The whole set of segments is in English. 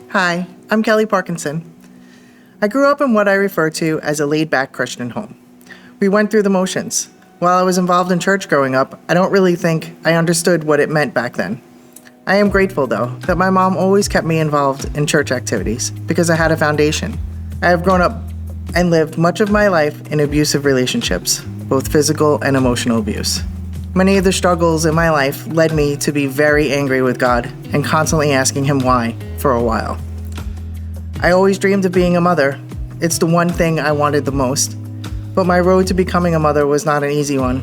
Hi, I'm Kelly Parkinson. I grew up in what I refer to as a laid-back Christian home. We went through the motions. While I was involved in church growing up, I don't really think I understood what it meant back then. I am grateful, though, that my mom always kept me involved in church activities because I had a foundation. I have grown up and lived much of my life in abusive relationships, both physical and emotional abuse. Many of the struggles in my life led me to be very angry with God and constantly asking Him why for a while. I always dreamed of being a mother. It's the one thing I wanted the most. But my road to becoming a mother was not an easy one.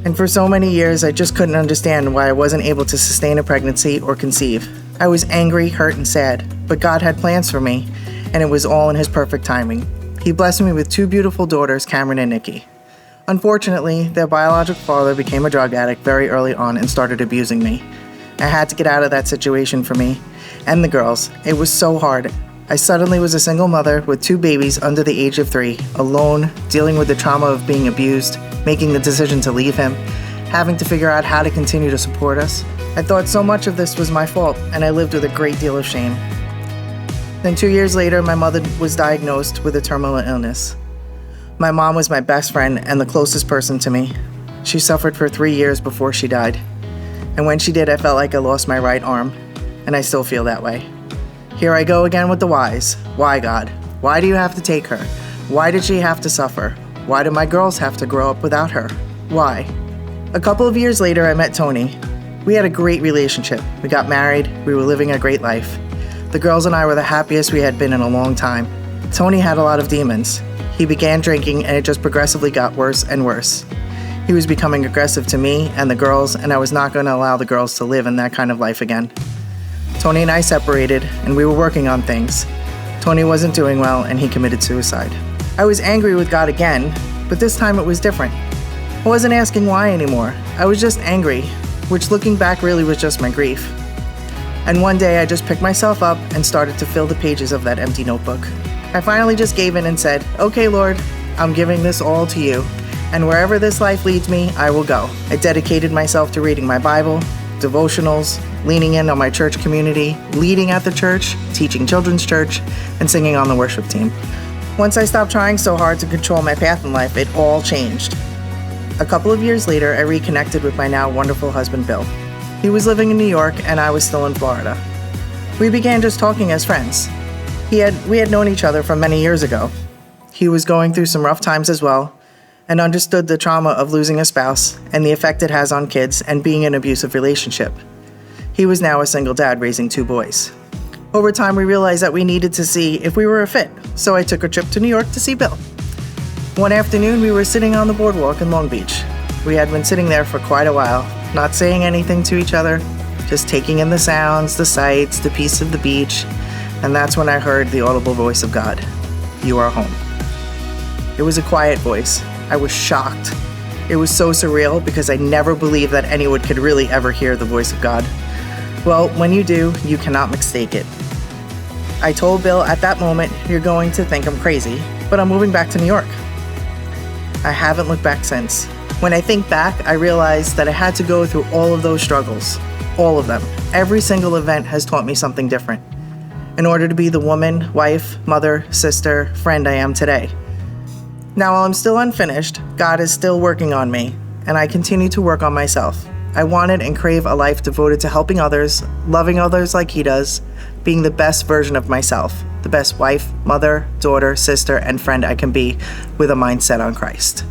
And for so many years, I just couldn't understand why I wasn't able to sustain a pregnancy or conceive. I was angry, hurt, and sad, but God had plans for me, and it was all in His perfect timing. He blessed me with two beautiful daughters, Cameron and Nikki. Unfortunately, their biological father became a drug addict very early on and started abusing me. I had to get out of that situation for me and the girls. It was so hard. I suddenly was a single mother with two babies under the age of 3, alone, dealing with the trauma of being abused, making the decision to leave him, having to figure out how to continue to support us. I thought so much of this was my fault, and I lived with a great deal of shame. Then 2 years later, my mother was diagnosed with a terminal illness. My mom was my best friend and the closest person to me. She suffered for 3 years before she died. And when she did, I felt like I lost my right arm, and I still feel that way. Here I go again with the whys. Why, God? Why do you have to take her? Why did she have to suffer? Why do my girls have to grow up without her? Why? A couple of years later, I met Tony. We had a great relationship. We got married. We were living a great life. The girls and I were the happiest we had been in a long time. Tony had a lot of demons. He began drinking, and it just progressively got worse and worse. He was becoming aggressive to me and the girls, and I was not going to allow the girls to live in that kind of life again. Tony and I separated, and we were working on things. Tony wasn't doing well, and he committed suicide. I was angry with God again, but this time it was different. I wasn't asking why anymore. I was just angry, which looking back really was just my grief. And one day I just picked myself up and started to fill the pages of that empty notebook. I finally just gave in and said, "Okay, Lord, I'm giving this all to you, and wherever this life leads me, I will go." I dedicated myself to reading my Bible, devotionals, leaning in on my church community, leading at the church, teaching children's church, and singing on the worship team. Once I stopped trying so hard to control my path in life, it all changed. A couple of years later, I reconnected with my now wonderful husband, Bill. He was living in New York, and I was still in Florida. We began just talking as friends. We had known each other from many years ago. He was going through some rough times as well, and understood the trauma of losing a spouse and the effect it has on kids and being in an abusive relationship. He was now a single dad raising 2 boys. Over time, we realized that we needed to see if we were a fit, so I took a trip to New York to see Bill. One afternoon, we were sitting on the boardwalk in Long Beach. We had been sitting there for quite a while, not saying anything to each other, just taking in the sounds, the sights, the peace of the beach, and that's when I heard the audible voice of God. "You are home." It was a quiet voice. I was shocked. It was so surreal because I never believed that anyone could really ever hear the voice of God. Well, when you do, you cannot mistake it. I told Bill at that moment, "You're going to think I'm crazy, but I'm moving back to New York." I haven't looked back since. When I think back, I realized that I had to go through all of those struggles. All of them. Every single event has taught me something different, in order to be the woman, wife, mother, sister, friend I am today. Now, while I'm still unfinished, God is still working on me, and I continue to work on myself. I wanted and crave a life devoted to helping others, loving others like He does, being the best version of myself, the best wife, mother, daughter, sister, and friend I can be with a mindset on Christ.